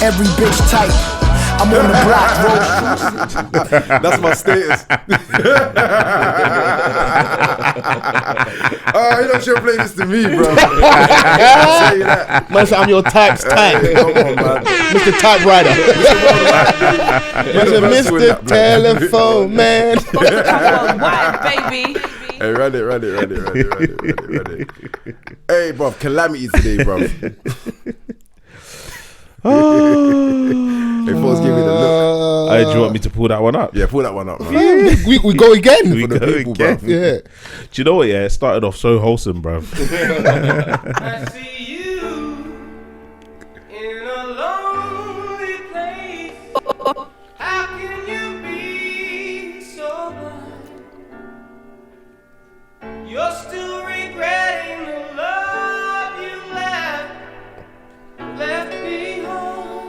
every bitch type. I'm on the block, bro. That's my status. You don't should play this to me, bro. Say that. Man, say I'm your type's type. Hey, come on, man. Mr. Typewriter. Mr. Telephone Man. Wide, baby. Hey, run it. Hey, bro, calamity today, bro. Hey, Fols, give me the look. Do you want me to pull that one up? Yeah, pull that one up, man. we go again. We go people, again. bruv. Yeah. Do you know what? Yeah, it started off so wholesome, bro. I see you in a lonely place. How can you be so blind? You're still regretting the love you left behind.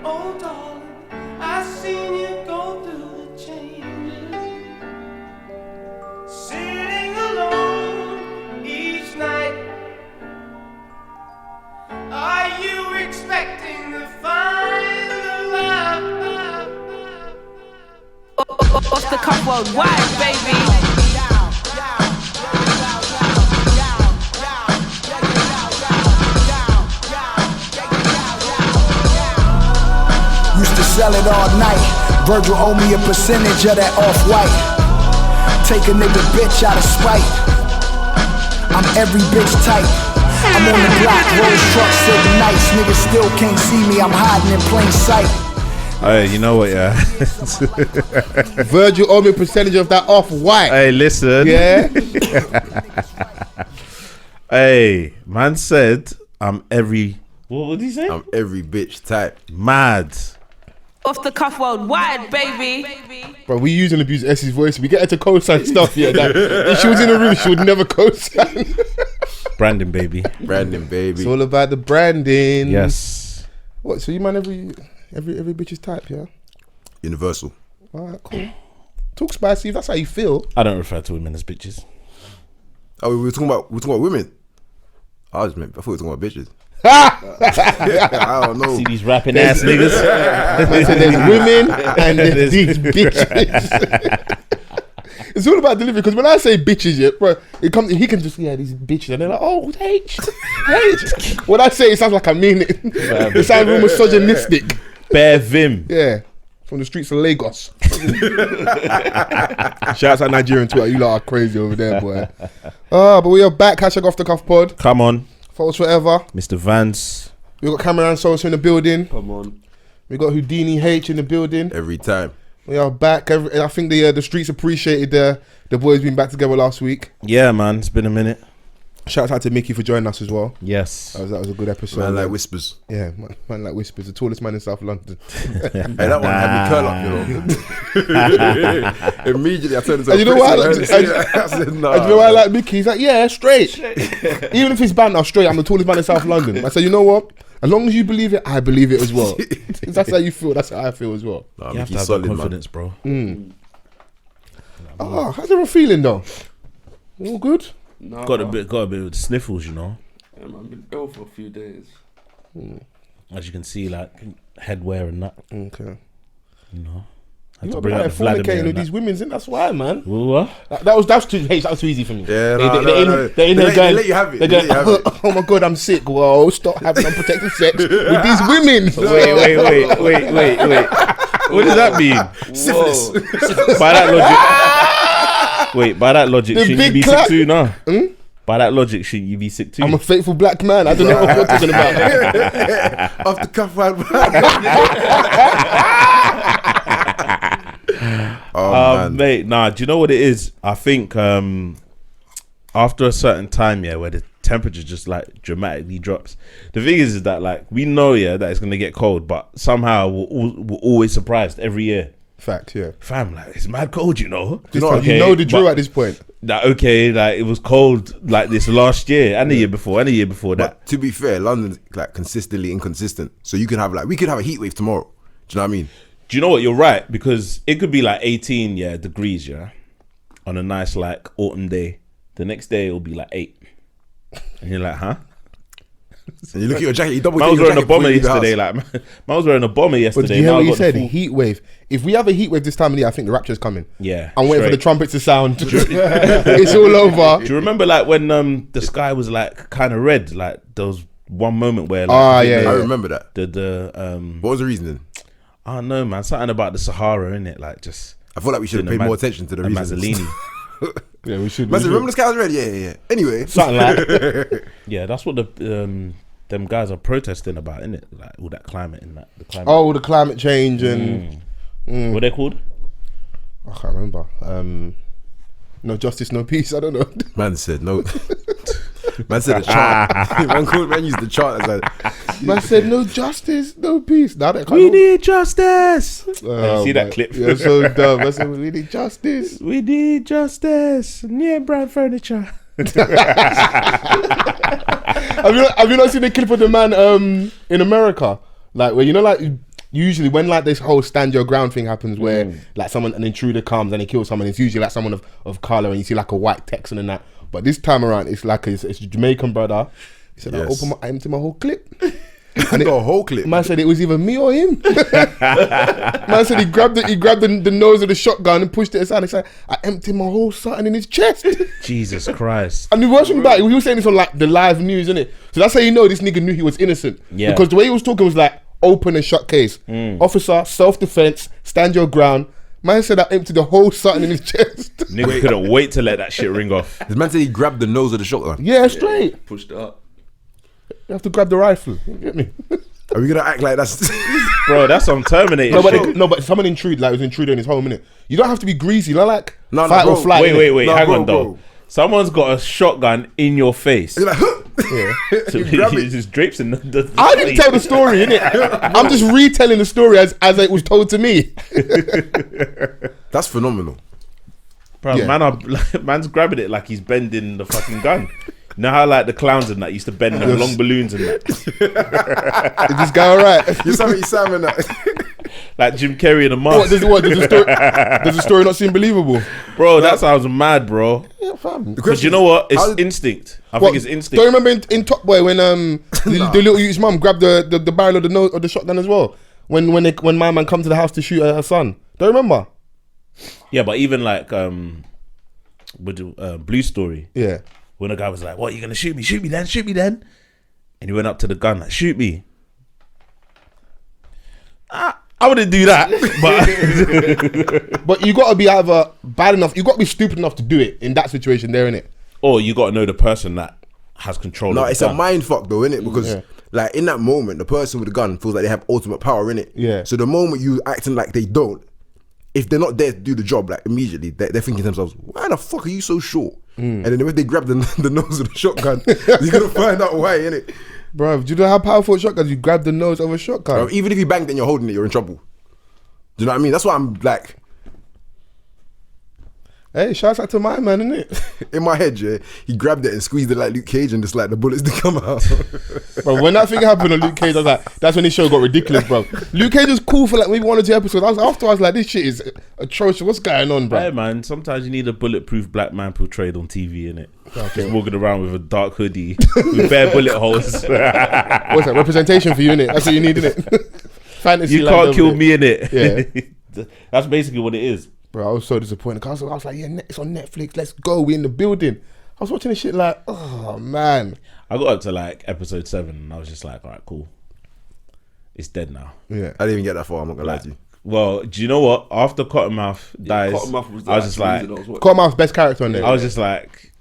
Oh, darling, I've seen you go through the changes. Sitting alone each night. Are you expecting to find the love? Off the cuff worldwide, baby. Used to sell it all night. Virgil owe me a percentage of that off-white. Take a nigga bitch out of spite. I'm every bitch type. I'm on the block, Rolls truck sitting nice. Niggas still can't see me, I'm hiding in plain sight. Hey, you know what? Yeah. Virgil owe me a percentage of that off-white. Hey, listen. Yeah. Hey, man said I'm every. What did he say? I'm every bitch type. Mad. Off the cuff worldwide, baby. Bro, we use and abuse Essie's voice. We get her to co-sign stuff here. That if she was in the room, she would never co-sign. Brandon, baby. Brandon, baby. It's all about the branding. Yes. What? So you man every bitch's type, yeah? Universal. All right, cool. Talk spicy. If that's how you feel. I don't refer to women as bitches. Oh, we were talking about women. I thought we were talking about bitches. I don't know. See these rapping ass niggas. So there's women and there's these bitches. It's all about delivery. Because when I say bitches, yeah, bro, he can just these bitches, and they're like, oh, H. When I say it sounds like I mean it. It sounds real misogynistic. Bare vim. Yeah. From the streets of Lagos. Shout out to Nigerian Twitter. You lot are crazy over there, boy. But we are back. Hashtag Off the Cuff Pod. Come on. Fols Forever. Mr. Vans. We got cameraman Sosa in the building. Come on. We got Houdini Haich in the building. Every time. We are back. I think the streets appreciated the boys being back together last week. Yeah, man. It's been a minute. Shout out to Mickey for joining us as well. Yes. That was a good episode. Man like Whispers. Yeah, man like Whispers, the tallest man in South London. Hey, that one had me curl up, you know. Immediately I turned into And you know why I like, I said, nah. and you know why I like Mickey? He's like, yeah, straight. Even if it's banter, straight. I'm the tallest man in South London. I said, you know what? As long as you believe it, I believe it as well. If that's how you feel, that's how I feel as well. Nah, You have to Mickey's have solid, confidence, bro. Oh, how's everyone feeling though? All good? Nah, Got a bit of the sniffles, you know. Yeah, man, I've been ill for a few days. As you can see, like head wear and that, Okay. you know. Had You to got bring like out the Vladimir fornicating and with that. these women, isn't that's why, man. What? That's too easy for me. Yeah, They let you have it. They're They let going, you have it. oh my god, I'm sick. Whoa, stop having unprotected sex with these women. Wait. What does that mean? Syphilis. By that logic. Wait, by that logic, The shouldn't you big be clap. sick too? No. By that logic, shouldn't you be sick too? I'm a faithful black man. I don't know what you're talking about. Off the cuff, man. Man. Mate, nah, do you know what it is? I think after a certain time, yeah, where the temperature just like dramatically drops. The thing is that like we know, yeah, that it's gonna get cold, but somehow we're always surprised every year. Fact, yeah. Fam, like it's mad cold, you know. You know the drill but- at this point. That okay, like it was cold like this last year and the year before and the year before that. But to be fair, London's like consistently inconsistent. So you can have we could have a heat wave tomorrow. Do you know what I mean? Do you know what? You're right, because it could be like 18 degrees, yeah, on a nice like autumn day. The next day it'll be like 8, and you're like, huh? And you look at your jacket, you double Man check was your wearing a jacket before bomber you leave the yesterday. house. Like, man was wearing a bomber But yesterday. do you hear Now what I he got the said? full- Heat wave. If we have a heat wave this time of the year, I think the rapture's coming. Yeah, I'm waiting for the straight. trumpets to sound. It's all over. Do you remember like when the sky was like kind of red? Like there was one moment where like, Ah, yeah, I yeah. remember that. the What was the reasoning? I don't know, man, something about the Sahara, innit? Like just I feel like we should have doing paid a more attention to the a reasons. Mazzolini. Yeah, we should. Man said, remember the sky was red? Yeah. Anyway. Something like Yeah, that's what the them guys are protesting about, innit? Like all that climate and that the climate. oh, the climate change and What they called? I can't remember. No justice, no peace. I don't know. Man said no. Man said the chart. Man used the chart as like, Man said no justice, no peace. Now that We need justice. Oh, see that man. clip? Yeah, so dumb. I said we need justice. We need justice. Yeah, brand furniture. Have you not seen the clip of the man in America? Like where like usually when like this whole stand your ground thing happens where like an intruder comes and he kills someone, it's usually like someone of colour and you see like a white Texan and that. But this time around it's like it's a Jamaican brother. He said Yes. I empty my whole clip. and the whole clip. Man said it was either me or him. Man said he grabbed the nose of the shotgun and pushed it aside. He said, I emptied my whole something in his chest. Jesus Christ. And he watching back, he was saying this on like the live news, innit? So that's how you know this nigga knew he was innocent. Yeah. Because the way he was talking was like open and shut case. Officer, self-defense, stand your ground. Man said I emptied the whole something in his chest. Nigga couldn't wait to let that shit ring off. This man said he grabbed the nose of the shotgun. Yeah, straight. Pushed it up. You have to grab the rifle. You get me? Are we gonna act like that's? Bro, that's some Terminator shit. But someone intrude, like it was intruder in his home, innit? You don't have to be greasy, not like No, fight bro. or flight. Wait, innit? wait, No, hang bro, on though. bro. Someone's got a shotgun in your face. You're like, So you grab he it. just drapes in the I didn't tell the story, innit? I'm just retelling the story as it was told to me. That's phenomenal. Bro, Yeah. man's grabbing it like he's bending the fucking gun. You know how like the clowns and that used to bend them long balloons and that? Is this guy alright? You Sammy Sam and that. Like Jim Carrey in a What, mask. does the story not seem believable? Bro, that sounds mad, bro. Yeah, fam. Because you know what? It's How- instinct. I What, think it's instinct. Don't you remember in Top Boy when the little youth's mum grabbed the barrel of the nose of the shotgun as well? When my man come to the house to shoot her son. Don't you remember? Yeah, but even like with the Blue Story, Yeah. when the guy was like, "What, you gonna shoot me? Shoot me then, shoot me then," and he went up to the gun like, "Shoot me." I wouldn't do that, but But you gotta be either bad enough, you gotta be stupid enough to do it in that situation there, innit? or you got to know the person that has control. No, of the it's a gun. mind fuck though, innit? Because Yeah. like in that moment, the person with the gun feels like they have ultimate power, innit? Yeah. So the moment you acting like they don't, if they're not there to do the job, like immediately they're thinking to themselves, "Why the fuck are you so short?" And then if they grab the nose of the shotgun, you're gonna find out why, innit? Bro, do you know how powerful a shotgun is? You grab the nose of a shotgun. Bro, even if you banged and you're holding it, you're in trouble. Do you know what I mean? That's why I'm like, Hey, shouts out to my man, innit? in my head, yeah, he grabbed it and squeezed it like Luke Cage and just like the bullets to come out. Bro, when that thing happened on Luke Cage, I was like, that's when his show got ridiculous, bro. Luke Cage was cool for like maybe 1 or 2 episodes. I was like, this shit is atrocious. What's going on, bro? Hey man, sometimes you need a bulletproof black man portrayed on TV, innit? Just walking around with a dark hoodie with bare bullet holes. What's that? Representation for you, innit? That's what you need, innit? Fantasy. You land can't over kill there. me, innit? Yeah. That's basically what it is. Bro, I was so disappointed. I was like, yeah, it's on Netflix. Let's go. We in the building. I was watching this shit like, oh man. I got up to like episode 7 and I was just like, all right, cool. It's dead now. Yeah. I didn't even get that far. I'm not gonna lie to you. Well, do you know what? After Cottonmouth dies, Cottonmouth was I was just like, Cottonmouth's best character on there. I was just like,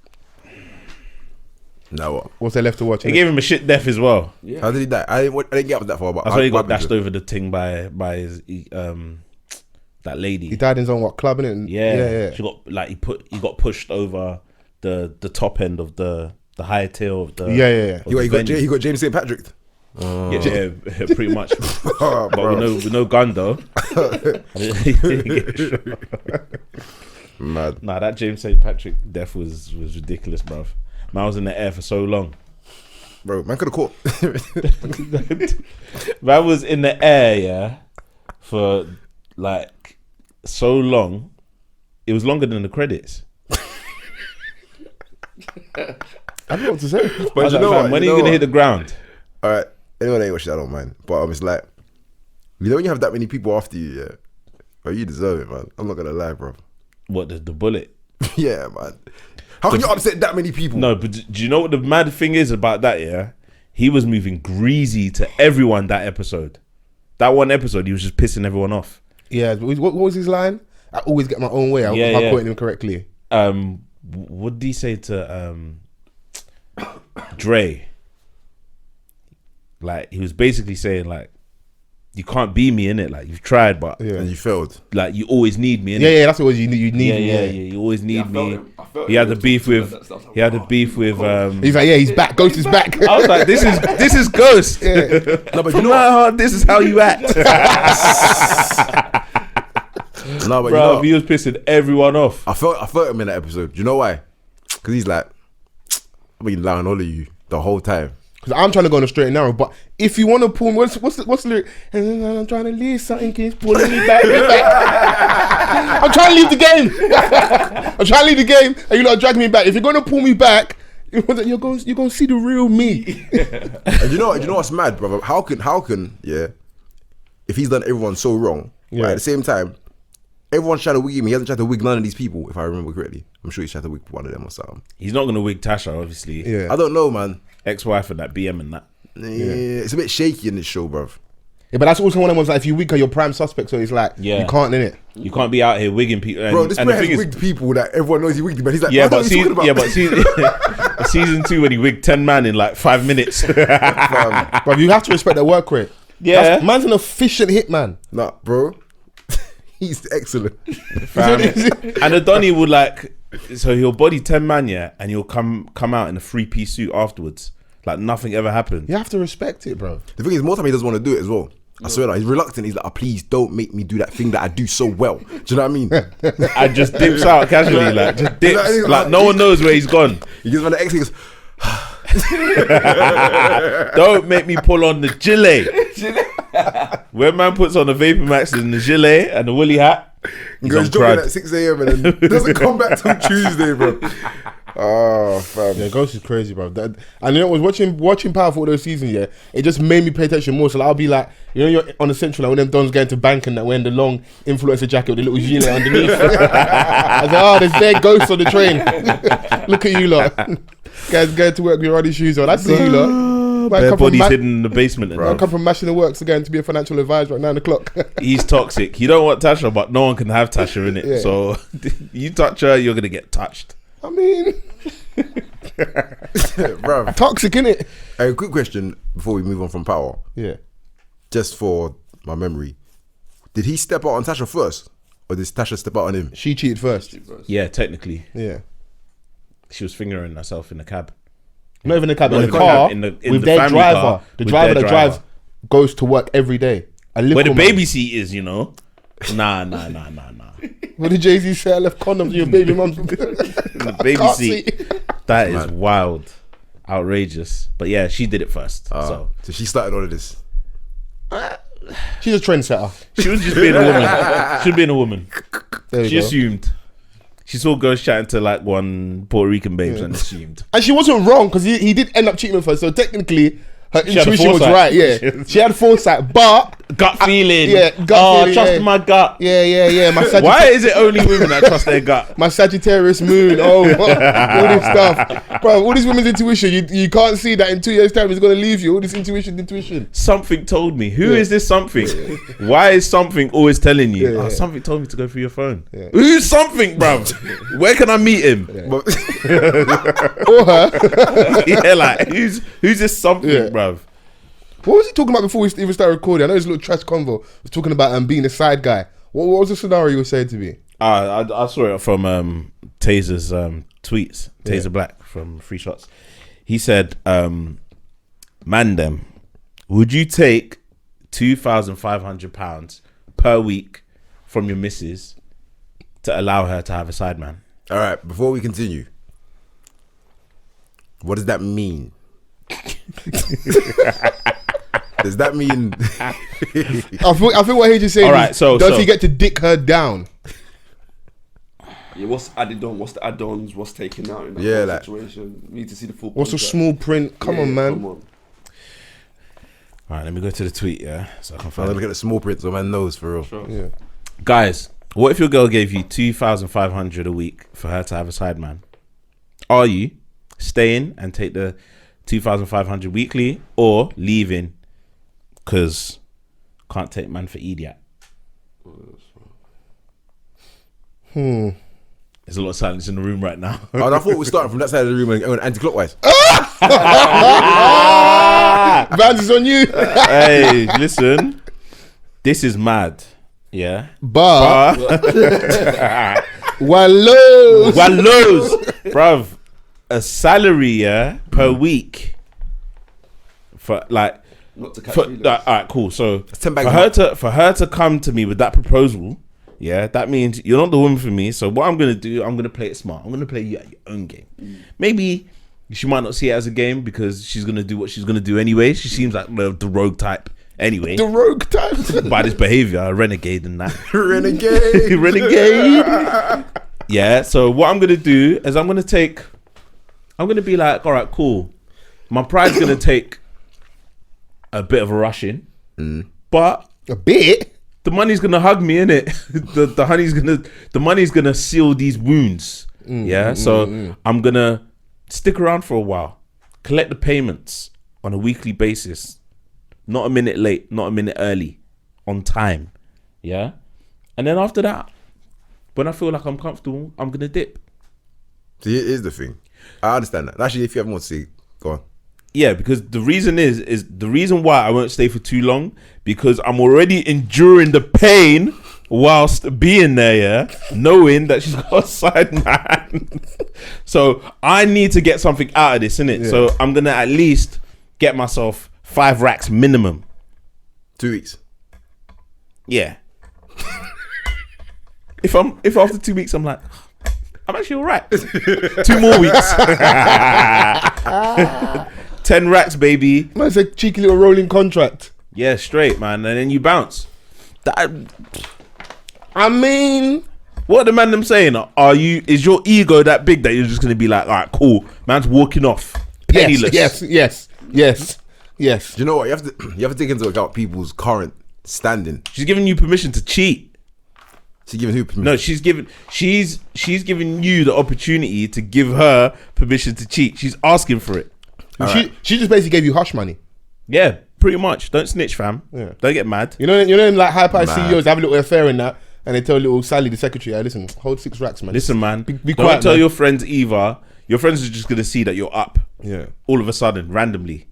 Now what? What's there left to watch? they innit? gave him a shit death as well. How did he die? I didn't get up that far, but That's why he got what happened dashed to him? over the thing by his that lady. He died in his own club, innit? Yeah. She got like he got pushed over the top end of the higher tier of the Yeah. of the venue. He got James St. Patrick. Yeah, pretty much. Oh, But bro. with no gun though. He didn't get shot. Mad. Nah, that James St. Patrick death was ridiculous, bruv. Man was in the air for so long. Bro, man could have caught. Man was in the air, yeah, for like so long. It was longer than the credits. I don't know what to say. But I was like, fam, when are you gonna hit the ground? Alright, anyone ain't watch that, I don't mind. But it's like, you know when you have that many people after you, yeah, bro, you deserve it, man. I'm not gonna lie, bro. What, the bullet? Yeah, man. How can you upset that many people? No, but do you know what the mad thing is about that, yeah? He was moving greasy to everyone that episode. That one episode, he was just pissing everyone off. Yeah, what was his line? I always get my own way. I'm quoting him correctly. What did he say to Dre? Like, he was basically saying, like, you can't be me, innit? Like, you've tried, but and you failed. like, you always need me, innit? Yeah, that's what you need me. Yeah, you always need me. He had the beef with. He had the beef with. He's like, yeah, he's back. Ghost is back. I was like, this is Ghost. No, but you know what? This is how you act. No, but Bro, he was pissing everyone off. I felt him in that episode. Do you know why? Because he's like, I've been lying all of you the whole time. Because I'm trying to go on a straight and narrow. But if you want to pull me, what's the lyric? And I'm trying to leave something, keeps pulling me back. I'm trying to leave the game. I'm trying to leave the game, and you're not dragging me back. If you're going to pull me back, you're going to see the real me. And you know what's mad, brother? How can yeah? If he's done everyone so wrong, right, at the same time, everyone's trying to wig him. He hasn't tried to wig none of these people, if I remember correctly. I'm sure he's tried to wig one of them or something. He's not gonna wig Tasha, obviously. Yeah. I don't know, man. Ex-wife and that BM and that. Yeah, it's a bit shaky in this show, bruv. Yeah, but that's also one of them ones like if you wig her, you're prime suspect. So it's like you can't, innit? You can't be out here wigging people. Bro, this man has wigged people that everyone knows he wigged them, but he's like, yeah, but season 2 when he wigged 10 man in like 5 minutes. Bro, you have to respect their work rate. Yeah, man's an efficient hitman. Nah, bro. He's excellent. And Adoni would like, so he'll body 10 man, yeah, and he'll come out in a 3-piece suit afterwards, like nothing ever happened. You have to respect it, bro. The thing is, more time he doesn't want to do it as well. I swear that he's reluctant. He's like, oh, please don't make me do that thing that I do so well. Do you know what I mean? I just dips out casually, like just dips, like no one knows where he's gone. He gives me the X. He goes, don't make me pull on the gilet. When man puts on the Vapor Max and the gilet and the woolly hat, he goes jogging at 6 a.m. and then doesn't come back till Tuesday, bro. Oh, fam. Yeah, Ghost is crazy, bro. And you know, I was watching Power for all those seasons, yeah, it just made me pay attention more. So like, I'll be like, you know, you're on the central, like when them dons going to bank and that wearing the long influencer jacket with the little gilet underneath. I was like, oh, there's their Ghosts on the train. Look at you lot. Guys going to work with your running shoes on. I see you lot. Their bodies hidden in the basement. I come from mashing the works again to be a financial advisor at 9 o'clock. He's toxic. You don't want Tasha, but no one can have Tasha in it. Yeah. So you touch her, you're gonna get touched. I mean, bro, toxic, innit? A quick question before we move on from Power. Yeah. Just for my memory, did he step out on Tasha first, or did Tasha step out on him? She cheated first. Yeah, technically. Yeah. She was fingering herself in the cab. Not even in the cab, in the car, with their driver. Car, the driver that drives goes to work every day. Where the baby seat is, you know. Nah. What did Jay-Z say? I left condoms in your baby mum's the baby seat. That is wild. Outrageous. But yeah, she did it first. So she started all of this. She's a trendsetter. She was just being a woman. She was being a woman. She assumed. She saw girls chatting to like one Puerto Rican babes and assumed. And she wasn't wrong because he did end up cheating with her. So technically, her intuition was right. Yeah, she had foresight, but gut feeling. Yeah, feeling, trust my gut. Yeah. Why is it only women that trust their gut? My Sagittarius moon. All this stuff, bro. All this women's intuition. You can't see that in 2 years' time it's gonna leave you. All this intuition. Something told me. Who is this something? Why is something always telling you? Something told me to go through your phone. Yeah. Who's something, bruv? Where can I meet him? Or her. Yeah, like who's this something, bruv? What was he talking about before we even started recording? I know his little trash convo was talking about being a side guy. What was the scenario you were saying to me? I saw it from Taser's tweets. Taser Black from Free Shots. He said, "Mandem, would you take £2,500 per week from your missus to allow her to have a side man?" All right, before we continue, what does that mean? Does that mean? I think what he's saying. All right, does he get to dick her down? Yeah, what's added on? What's the add-ons? What's taken out in that situation? Need to see the full. What's the small print? Come on, man. All right, let me go to the tweet, yeah? So I can I'm find gonna look at the small print so man knows for real. Yeah. Guys, what if your girl gave you 2,500 a week for her to have a sideman? Are you staying and take the 2,500 weekly or leaving because can't take man for idiot? There's a lot of silence in the room right now. I thought we're starting from that side of the room and going anti-clockwise. Vans is on you. Hey, listen. This is mad. Yeah. But Wallows. Bruv, a salary, yeah, per week for like Not to catch for, feelings. all right, cool. So 10 bags for her to come to me with that proposal, yeah, that means you're not the woman for me. So what I'm gonna do, I'm gonna play it smart. I'm gonna play you at your own game. Maybe she might not see it as a game because she's gonna do what she's gonna do anyway. She seems like the rogue type anyway. The rogue type. By this behavior, a renegade and that. Renegade. Renegade. Yeah. So what I'm gonna do is I'm gonna be like, all right, cool. My pride's gonna take a bit of a rushing, but A bit. the money's gonna hug me, innit? the money's gonna seal these wounds. So I'm gonna stick around for a while, collect the payments on a weekly basis, not a minute late, not a minute early, on time. Yeah. And then after that, when I feel like I'm comfortable, I'm gonna dip. See, here's the thing. I understand that. Actually, if you have more to say, go on. Yeah, because the reason is the reason why I won't stay for too long, because I'm already enduring the pain whilst being there, yeah, knowing that she's got a side man. So I need to get something out of this, innit? Yeah. So I'm gonna at least get myself 5 racks minimum. 2 weeks. Yeah. if after 2 weeks I'm like, I'm actually all right. 2 more weeks. 10 racks, baby. Man, it's a cheeky little rolling contract. Yeah, straight, man. And then you bounce. I mean, What are the man them saying? Is your ego that big that you're just gonna be like, all right, cool, man's walking off penniless? yes. Do you know what? You have to take into account people's current standing. She's giving you permission to cheat. She's giving who permission? No, she's giving you the opportunity to give her permission to cheat. She's asking for it. She just basically gave you hush money. Yeah, pretty much. Don't snitch, fam. Yeah. Don't get mad. You know them like high power CEOs have a little affair in that, and they tell little Sally, the secretary, hey, listen, hold 6 racks, man. Listen, man. Be Don't quiet, tell man. your friends either. Your friends are just gonna see that you're up. Yeah. All of a sudden, randomly.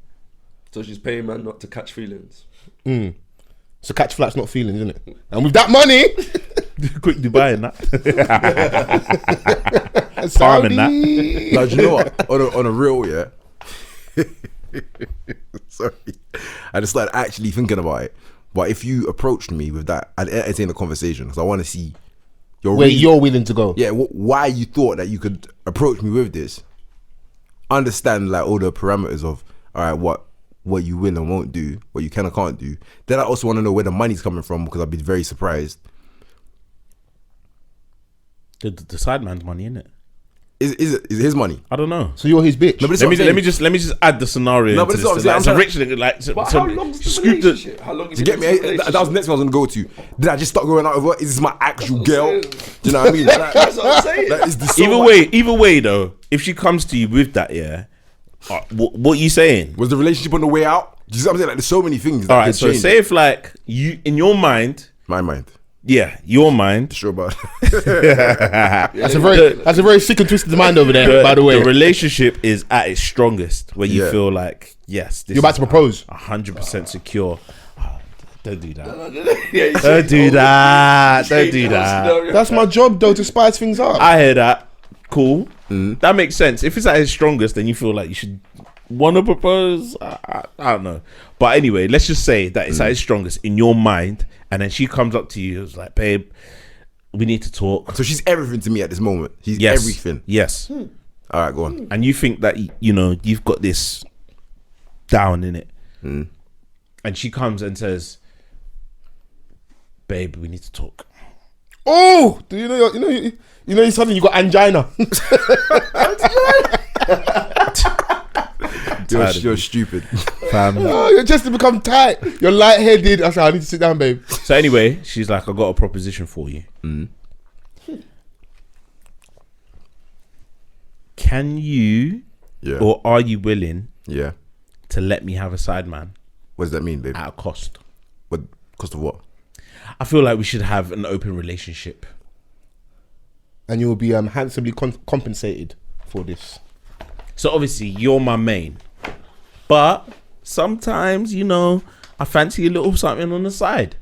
So she's paying man not to catch feelings. So catch flats, not feelings, isn't it? And with that money, Quick Dubai and that. Saudi. Now, do you know what? On a real, yeah. Sorry, I just started actually thinking about it. But if you approached me with that, I'd entertain the conversation because I want to see Where you're willing to go. Yeah, why you thought that you could approach me with this. Understand like all the parameters of all right, what you will and won't do, what you can and can't do. Then I also want to know where the money's coming from because I'd be very surprised. The side man's money, innit? Is it his money? I don't know. So you're his bitch. No, but this is Let what me I'm saying. just add the scenario. No, but into this is what this. I'm Like, saying. it's a rich nigga, like, But so how long's the scoop relationship? How long? To get me, that was the next one I was gonna go to. Did I just start going out with her? Is this my actual girl? Do you know what I mean? That's what I'm saying. Like, is this so Either way, though, if she comes to you with that, yeah, what you saying? Was the relationship on the way out? Do you see what I'm saying? Like, there's so many things that All right, could so change. say if like you in your mind, My mind. yeah, your mind, Sure, but That's a very sick and twisted mind over there, by the way. the relationship is at its strongest when you Yeah. feel like, yes, this You're about to propose. 100% secure. Don't do that. Yeah, Don't do that. Don't do that. That's my job, though, to spice things up. I hear that. Cool. That makes sense. If it's at its strongest, then you feel like you should want to propose. I don't know. But anyway, let's just say that it's at its strongest in your mind, and then she comes up to you, it's like, babe, we need to talk. so she's everything to me at this moment. She's Yes. everything. Yes. All right, go on. And you think that, you know, you've got this down in it. And she comes and says, babe, we need to talk. Oh, do you know suddenly you got angina. tired of You're you, stupid. fam. Oh, you're just to become tight. You're lightheaded. I said, I need to sit down, babe. So anyway, she's like, I got a proposition for you. Can you, Yeah. or are you willing Yeah. to let me have a sideman What does that mean, babe? at a cost? What cost of what? I feel like we should have an open relationship. And you'll be handsomely compensated for this. So obviously you're my main, but sometimes, you know, I fancy a little something on the side,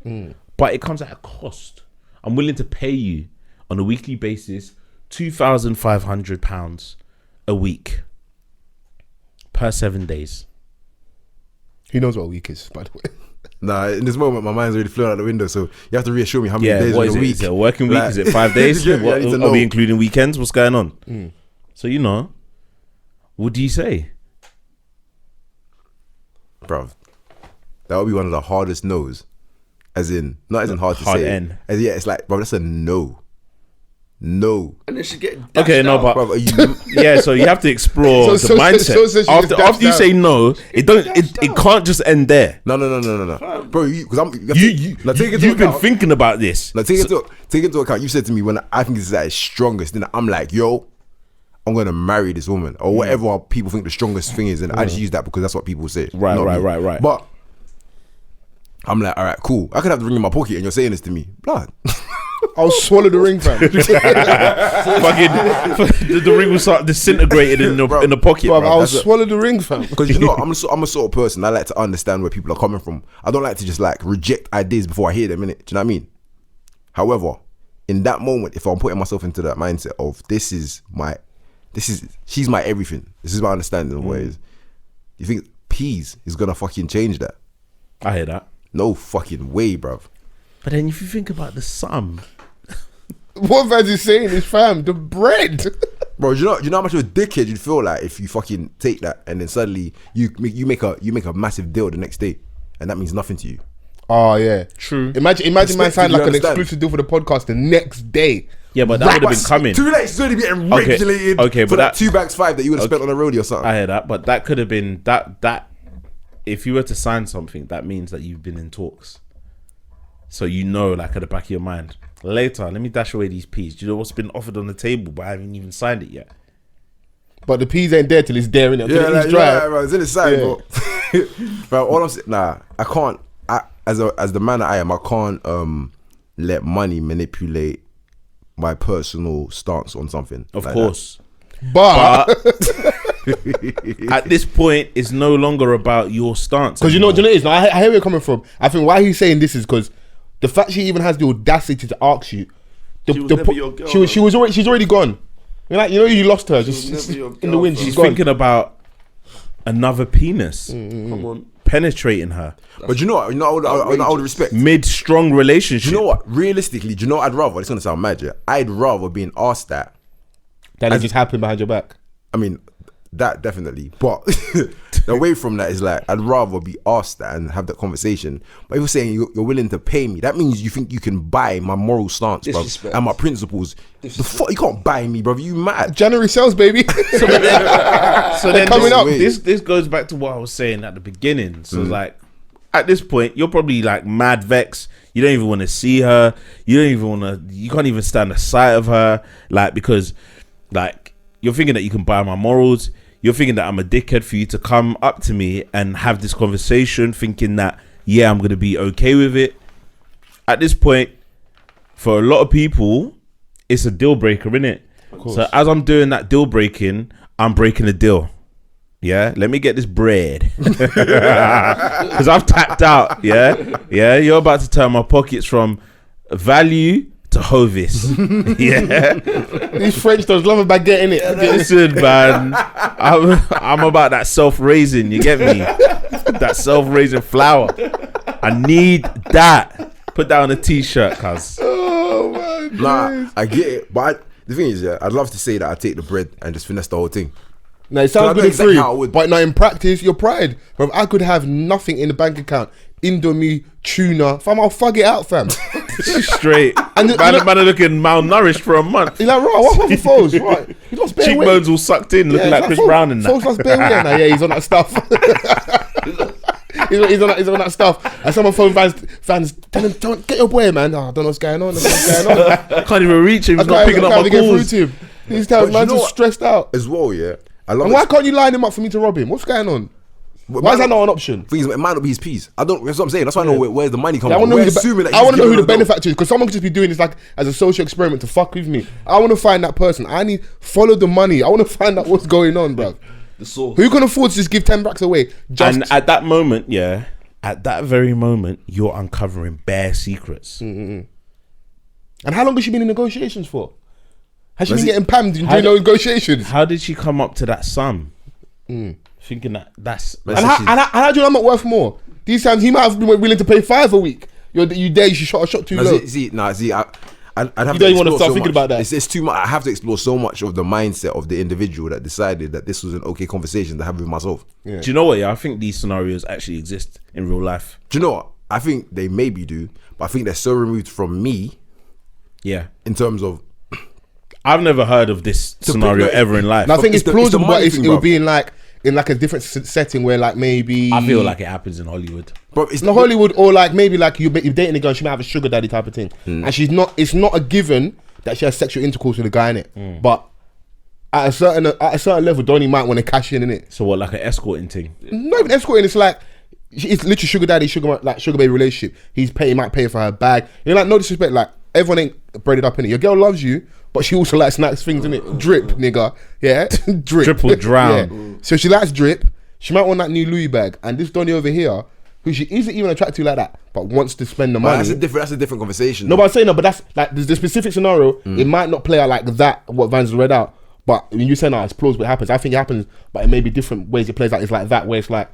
but it comes at a cost. I'm willing to pay you on a weekly basis £2,500 a week per 7 days. Who knows what a week is, by the way? Nah, in this moment, my mind's already flown out the window. So you have to reassure me how many Yeah, days what in is a it? week. Is it a working week? Like- Is it 5 days? Yeah, What, I need to are know. we including weekends? What's going on? So, you know, what do you say? Bruv, that would be one of the hardest no's. As in, not as in hard to Hard say. N. As yeah, it's like, bro, that's a no. No. And then she get Okay, no, but Bruv, are you yeah, so you have to explore So- the so- mindset. so- so she after gets after you dashed say no, it can't just end there. No. Bro, because I'm now, take into You've been account, thinking about this. now take into account, you said to me when I think this is at its strongest, then I'm like, yo, I'm gonna marry this woman. Or whatever people think the strongest thing is, and I just use that because that's what people say. Right, not me. right. But I'm like, all right, cool. I could have the ring in my pocket and you're saying this to me. Blood. I'll swallow the ring, fam. Fucking the ring will start disintegrating in the pocket, Bruv, bro. I'll swallow the ring, fam. Because you know, I'm a sort of person, I like to understand where people are coming from. I don't like to just like reject ideas before I hear them, innit? Do you know what I mean? However, in that moment, if I'm putting myself into that mindset of she's my everything. This is my understanding of what it is. Do you think peas is gonna fucking change that? I hear that. No fucking way, bruv. But then if you think about the sum, What Vans is saying is, fam, the bread. Bro, do you know how much of a dickhead you'd feel like if you fucking take that and then suddenly you make a massive deal the next day and that means nothing to you. Oh, yeah. True. Imagine man Respect, signed you like an understand? exclusive deal for the podcast the next day. yeah, but that would have been coming. Too late, it's already getting Okay, regulated okay, for but that 2 bags 5 that you would have spent on a roadie or something. I hear that, but that could have been that. If you were to sign something, that means that you've been in talks. So you know, like at the back of your mind, later, let me dash away these peas. Do you know what's been offered on the table, but I haven't even signed it yet? But the peas ain't there till it's there, innit? Yeah, like, It's dry. yeah, bro, it's in the side, Yeah. bro. Bro, all I'm saying, I can't. As the man that I am, I can't let money manipulate my personal stance on something. Of like course. But At this point, it's no longer about your stance. because you know what anymore. it is. Now, I hear where you're coming from. I think why he's saying this is because the fact she even has the audacity to ask you. She was never your girl, She's already gone. You lost her. was Just never your in the wind. girl, She's She's gone. thinking about another penis Come on. penetrating her But you know what? I would respect. mid-strong relationship. Do you know what? Realistically, do you know what I'd rather? It's gonna sound mad, yeah? I'd rather being asked that. That it just happened behind your back. I mean, that definitely. But away from that is like, I'd rather be asked that and have that conversation. But if you're saying you're willing to pay me, that means you think you can buy my moral stance, bro, Disrespect. and my principles. The fuck, you can't buy me, bro. You mad? January sales, baby. So then coming up. This goes back to what I was saying at the beginning. So Mm. like, at this point, you're probably like mad vex. You don't even want to see her. You can't even stand the sight of her. Like, because like you're thinking that you can buy my morals. You're thinking that I'm a dickhead for you to come up to me and have this conversation, thinking that, yeah, I'm going to be okay with it. At this point, for a lot of people, it's a deal breaker, innit? So as I'm doing that deal breaking, I'm breaking the deal. Yeah, let me get this bread. Because I've tapped out. Yeah, you're about to turn my pockets from value to Hovis. Yeah. These French does love about getting it. Listen, man, I'm about that self-raising. You get me? That self-raising flour. I need that. Put that on a t-shirt, cuz. Oh man. Nah, I get it. But the thing is, yeah, I'd love to say that I take the bread and just finesse the whole thing. Now it I sounds know good in exactly theory, how I would. but now in practice, your pride. Bro, I could have nothing in the bank account. Indomie, tuna, fam, I'll fug it out, fam. Straight. And man are looking malnourished for a month. He's like, right, what's up with Foles? Right, he lost bare weight. Cheekbones all sucked in, looking like Chris Brown and that. Foles lost bare weight now. Yeah, he's on that stuff. he's on that stuff. And someone phone fans tell him, don't get your boy, man. Oh, I don't know what's going on. I can't even reach him. He's not picking up my calls. These times, man's just stressed out. As well, yeah. And why can't you line him up for me to rob him? What's going on? Why is that not an option? Things, it might not be his piece. That's what I'm saying. That's why I know where's the money coming from. I want to know who the benefactor is, because someone could just be doing this like as a social experiment to fuck with me. I want to find that person. I need follow the money. I want to find out what's going on, bro. The source. Who can afford to just give $10 away? And at that moment, at that very moment, you're uncovering bare secrets. And how long has she been in negotiations for? Has she been getting pammed during those negotiations? How did she come up to that sum? Thinking that's... And how do you know I'm not worth more? These times he might have been willing to pay $5 a week. You shot a shot too low. I'd have you don't even want to start thinking about that. It's too much. I have to explore so much of the mindset of the individual that decided that this was an okay conversation to have with myself. Yeah. Do you know what? Yeah, I think these scenarios actually exist in real life. Do you know what? I think they maybe do, but I think they're so removed from me. Yeah. In terms of... I've never heard of this scenario ever in life. No, I think it's plausible, but it would be in like a different setting where like maybe... I feel like it happens in Hollywood. But it's not Hollywood, or like maybe like you're dating a girl and she might have a sugar daddy type of thing. And it's not a given that she has sexual intercourse with a guy in it. But at a certain level, Donnie might want to cash in it. So what, like an escorting thing? Not even escorting, it's like... It's literally sugar daddy, sugar baby relationship. He might pay for her bag. You know, like, no disrespect, like everyone ain't braided up in it. Your girl loves you, but she also likes nice things in it. Drip, nigga. Yeah, drip. Triple drown. Yeah. So she likes drip. She might want that new Louis bag. And this Donnie over here, who she isn't even attracted to like that, but wants to spend the money. That's a different conversation. No, but I'm saying but that's like the specific scenario. It might not play out like that. What Vans has read out, but when you say it's plausible, it happens. I think it happens, but it may be different ways it plays out. It's like that, where it's like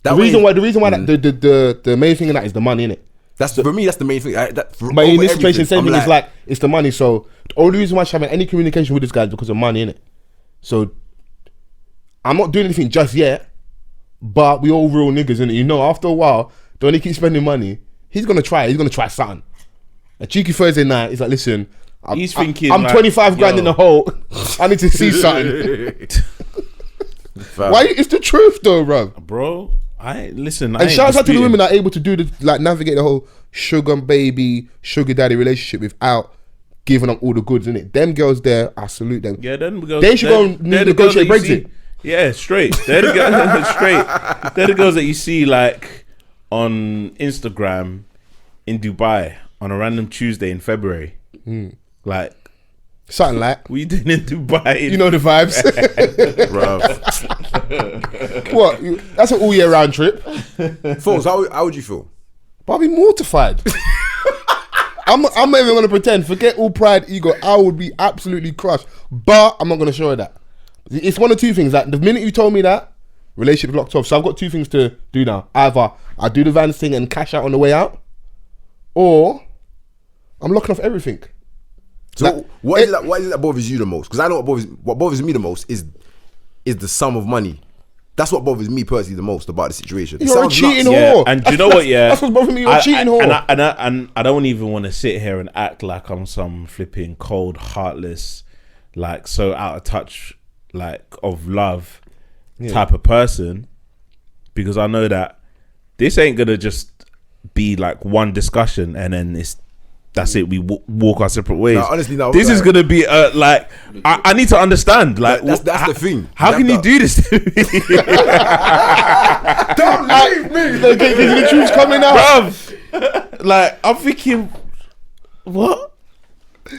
the reason why the main thing in that is the money, innit? For me, that's the main thing. But in this situation, same thing is like it's the money. So the only reason why she's having any communication with this guy is because of money, innit? So I'm not doing anything just yet, but we all real niggas, innit? You know, after a while, don't he keep spending money? He's gonna try something. A cheeky Thursday night, he's like, listen, he's thinking I'm like, 25 grand in the hole. I need to see something. Why? It's the truth, though, bro. Listen. And shout out to the women that are able to do navigate the whole sugar baby, sugar daddy relationship without giving up all the goods, innit? Them girls there, I salute them. Yeah, they should go and negotiate Brexit. Yeah, straight. They're the girls straight. They're the girls that you see like on Instagram in Dubai on a random Tuesday in February. Like something like. What you doing in Dubai? You know the vibes. What? That's an all year round trip. Foles, how would you feel? But I'd be mortified. I'm not even going to pretend. Forget all pride, ego. I would be absolutely crushed. But I'm not going to show her that. It's one of two things. Like the minute you told me that, relationship locked off. So I've got two things to do now. Either I do the Vans thing and cash out on the way out, or I'm locking off everything. So what is it that bothers you the most? Because I know what bothers me the most is the sum of money. That's what bothers me personally the most about the situation. You're a cheating whore. Yeah. And do you know what? Yeah, that's what's bothering me. You're a cheating whore. And I don't even want to sit here and act like I'm some flipping cold, heartless, like so out of touch, like of love type of person, because I know that this ain't gonna just be like one discussion and then that's it. We walk our separate ways. No, honestly, no. This is gonna be like I need to understand. Like that's the thing. How can you do this to me? Don't leave me. The truth's coming out, bruv. Like I'm thinking, what?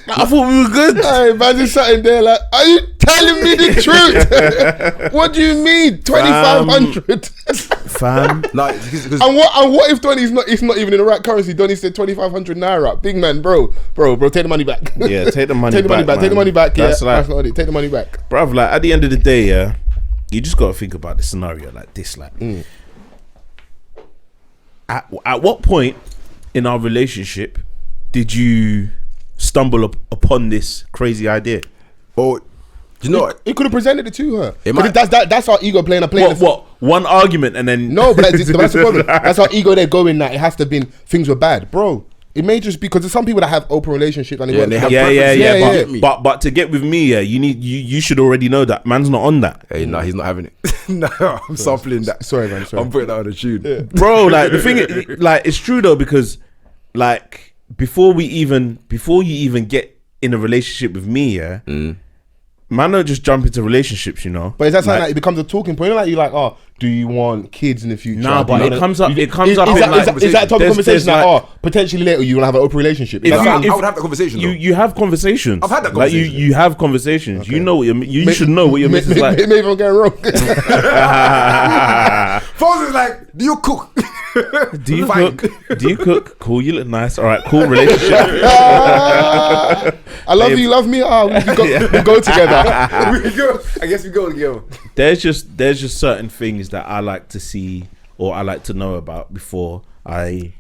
I thought we were good. Hey, man, just sitting there like, are you telling me the truth? What do you mean, 2,500? Fam. No, and what if Donnie's not even in the right currency? Donnie said 2,500 naira. Big man, bro, take the money back. Yeah, take the money take the money back. Man. Take the money back. That's That's not it. Take the money back. Bruv, like at the end of the day, yeah, you just gotta think about the scenario like this. Like at what point in our relationship did you stumble upon this crazy idea? Or do you know what? He could have presented it to her. That's our ego playing a play. What? One argument and then no, but that's the problem. That's our ego there going that it has to have been things were bad, bro. It may just be because there's some people that have open relationships and they Yeah, want they to have Yeah, preferences. but to get with me, you should already know that man's not on that, Hey, nah, he's not having it. No, I'm sampling that. Sorry, man. Sorry. I'm putting that on the tune. bro. Like the thing, like it's true though, because like before you even get in a relationship with me, man, don't just jump into relationships, you know. But is that something that it becomes a talking point? You know, like you're like, oh, do you want kids in the future? Nah, but Do you it wanna- comes up. Is It comes up. that- in, is like, that- is that a type of there's conversation that, like- potentially later you will have an open relationship? Is If that you- something- I would have that conversation. though. You have conversations. I've had that Like conversation. you have conversations. You know what you should know what your missus like. Maybe I'm getting wrong. Foles is like, do you cook? Do you Fine. cook? Do you cook? Cool. You look nice. All right. Cool relationship. I love you, you love me. We go together. We go. I guess we go together. There's just certain things that I like to see or I like to know about before I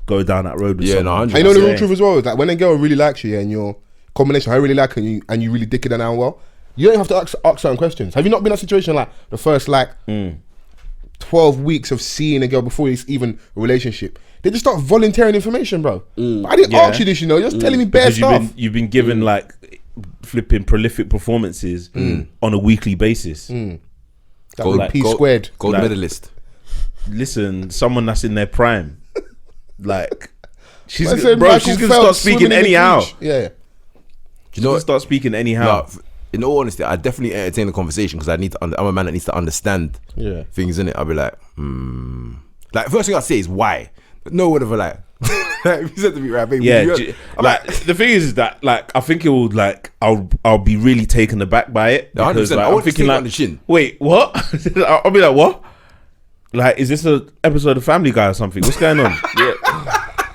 go down that road with Yeah, someone. no, 100%. I know the real truth as well is that when a girl really likes you and your combination, I really like her and you really dick it down well, you don't have to ask certain questions. Have you not been in a situation like the first 12 weeks of seeing a girl before it's even a relationship? They just start volunteering information, bro. But I didn't ask you this, you know. You're just telling me bare Because stuff. you've been given like flipping prolific performances on a weekly basis. That would P squared. Gold Like- medalist. Listen, someone that's in their prime, like she's I said bro, Michael she's gonna Phelps start speaking swimming in the anyhow. beach. Yeah. Do you She's know gonna what? start speaking anyhow. No, in all honesty, I definitely entertain the conversation because I need to. I'm a man that needs to understand things in it. I'll be like, like first thing I say is why, but no whatever. Like, like you said to me, right, baby. Yeah, I'm like the thing is that like I think it will like I'll be really taken aback by it No, 100%. because like, I I'm want to thinking take it like on the chin. wait what I'll be like what, like is this a episode of Family Guy or something? What's going on?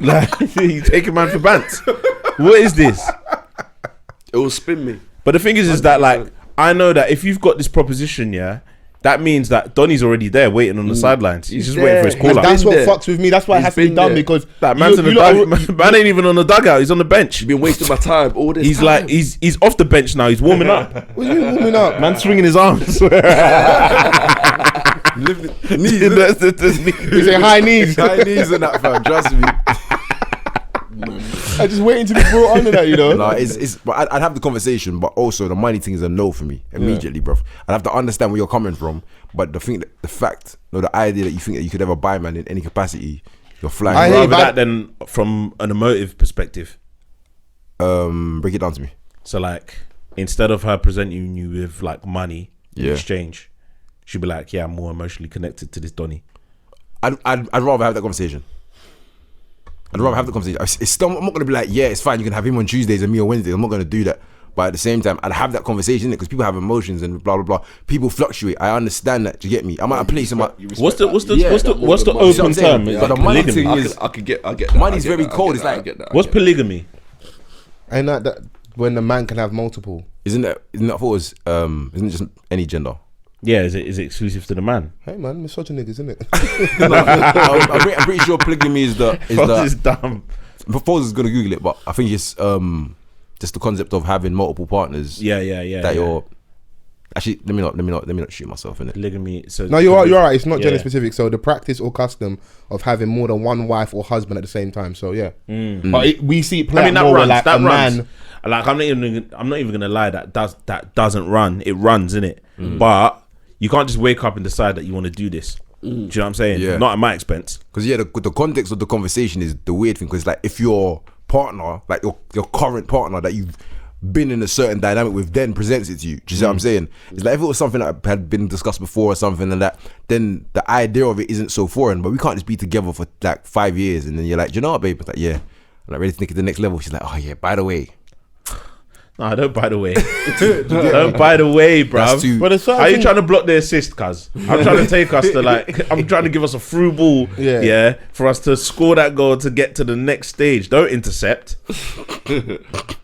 Like you take a man for bants. What is this? It will spin me. But the thing is that like I know that if you've got this proposition, that means that Donny's already there waiting on the sidelines. He's just waiting for his call And up. that's what there. fucks with me. That's why it He's has to be been done there. because That man's in the dugout. Man ain't even on the dugout. He's on the bench. You've been wasting my time all this He's time. like he's off the bench now. He's warming up. What are you warming up? Man swinging his arms. Knees, You say high knees. high knees and that, fam. Trust me. I just waiting to be brought under that, you know. No, it's. But I'd have the conversation, but also the money thing is a no for me immediately, bro. I'd have to understand where you're coming from, but the idea that you think that you could ever buy man in any capacity, you're flying. I hear Rather but- that than from an emotive perspective. Break it down to me. So like instead of her presenting you with like money in Yeah. exchange, she'd be like, yeah, I'm more emotionally connected to this Donny. I'd rather have that conversation. I'd rather have the conversation. It's still, I'm not gonna be like, yeah, it's fine. You can have him on Tuesdays and me on Wednesdays. I'm not gonna do that. But at the same time, I'd have that conversation because people have emotions and blah blah blah. People fluctuate. I understand that. Do you get me? I'm at a place in my. What's the Yeah, what's the that more than money. open You know what term? I'm saying? Is But like the money polygamy. thing is- I get that. Money's I get very that, I cold. get It's that, I like- get that, I What's get that. polygamy? And that when the man can have multiple. Isn't that for us? Isn't it just any gender? Yeah, is it exclusive to the man? Hey man, misogyny, isn't it? I'm pretty sure polygamy is the This is dumb. Foles is gonna Google it, but I think it's just the concept of having multiple partners. Yeah. That you're actually let me not shoot myself in it. Polygamy. So No, you're right. It's not gender Yeah. specific. So the practice or custom of having more than one wife or husband at the same time. So yeah, but we see it play I mean out that more runs. where, like That a runs. man. Like I'm not even gonna lie. That doesn't run. It runs, innit? But you can't just wake up and decide that you want to do this. Do you know what I'm saying? Yeah. Not at my expense. Because the context of the conversation is the weird thing. Because like if your partner, like your current partner that you've been in a certain dynamic with, then presents it to you. Do you see what I'm saying? It's like if it was something that had been discussed before or something and that, then the idea of it isn't so foreign. But we can't just be together for like 5 years and then you're like, do you know what, babe? It's like, yeah, I'm like ready to take it to the next level. She's like, oh yeah, by the way. No, don't by the way. Don't by the way, bruv. That's too- But it's Are you trying to block the assist, cuz? I'm trying to take us to like, I'm trying to give us a through ball, Yeah. for us to score that goal to get to the next stage. Don't intercept.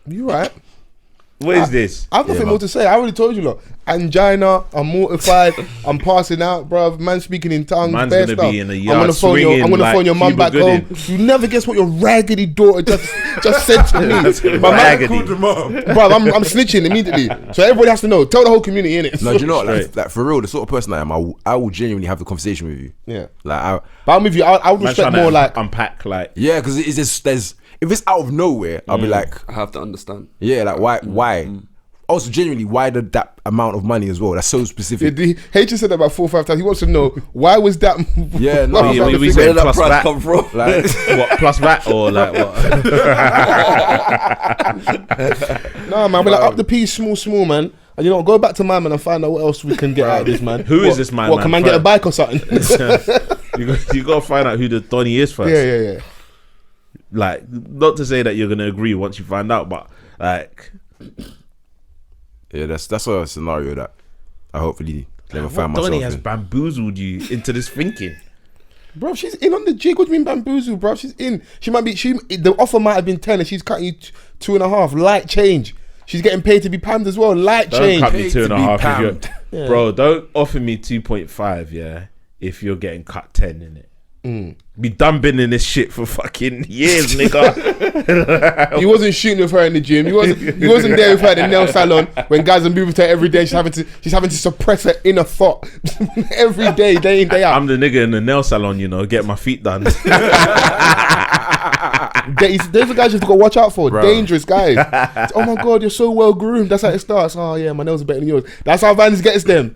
You right? What is this? I've nothing more to say. I already told you, look. Angina. I'm mortified. I'm passing out, bruv. Man speaking in tongues. Man's bare gonna stuff. be in the I'm yard gonna phone your. swinging I'm gonna like phone your mum Cuba back Gooding. home. You never guess what your raggedy daughter just said to me. But man, Raggedy. bruv, I'm snitching immediately. So everybody has to know. Tell the whole community, innit? No, do you know what? Straight. Like for real, the sort of person I am, I will genuinely have the conversation with you. Yeah. Like But I'm with you. I would Man's respect trying to more like. unpack like. yeah, because it's just if it's out of nowhere, I'll be like, I have to understand. yeah, like why? Also, genuinely, why that amount of money as well? That's so specific. H just said that about 4 or 5 times. He wants to know why was that? Yeah, no, why was that the we figure? said Where did that plus price that. come from? like, What, plus VAT or like what? Nah, man, we're like up the piece, small, man. And you know, go back to my man and find out what else we can get out of this man. Who is this man? What, can man get a bike or something? You gotta find out who the Donny is first. Yeah. Like, not to say that you're gonna agree once you find out, but like, yeah, that's a scenario that I hopefully never find Donny myself has in. bamboozled you into this thinking. Bro, she's in on the jig. What do you mean bamboozle, bro? She's in. The offer might have been 10 and she's cutting you 2.5. Light change. She's getting paid to be pammed as well. Light Don't change. cut me Paid 2.5 to be if you're, bro. Don't offer me 2.5, yeah, if you're getting cut 10 in it. Be done been in this shit for fucking years, nigga. He wasn't shooting with her in the gym. He wasn't there with her at the nail salon when guys are moving to her every day. She's having to suppress her inner thought every day in, day out. I'm the nigga in the nail salon, you know, get my feet done. Those are guys you have to go watch out for. Bro. Dangerous guys. Oh my god, you're so well groomed. That's how it starts. Oh yeah, my nails are better than yours. That's how Vans gets them.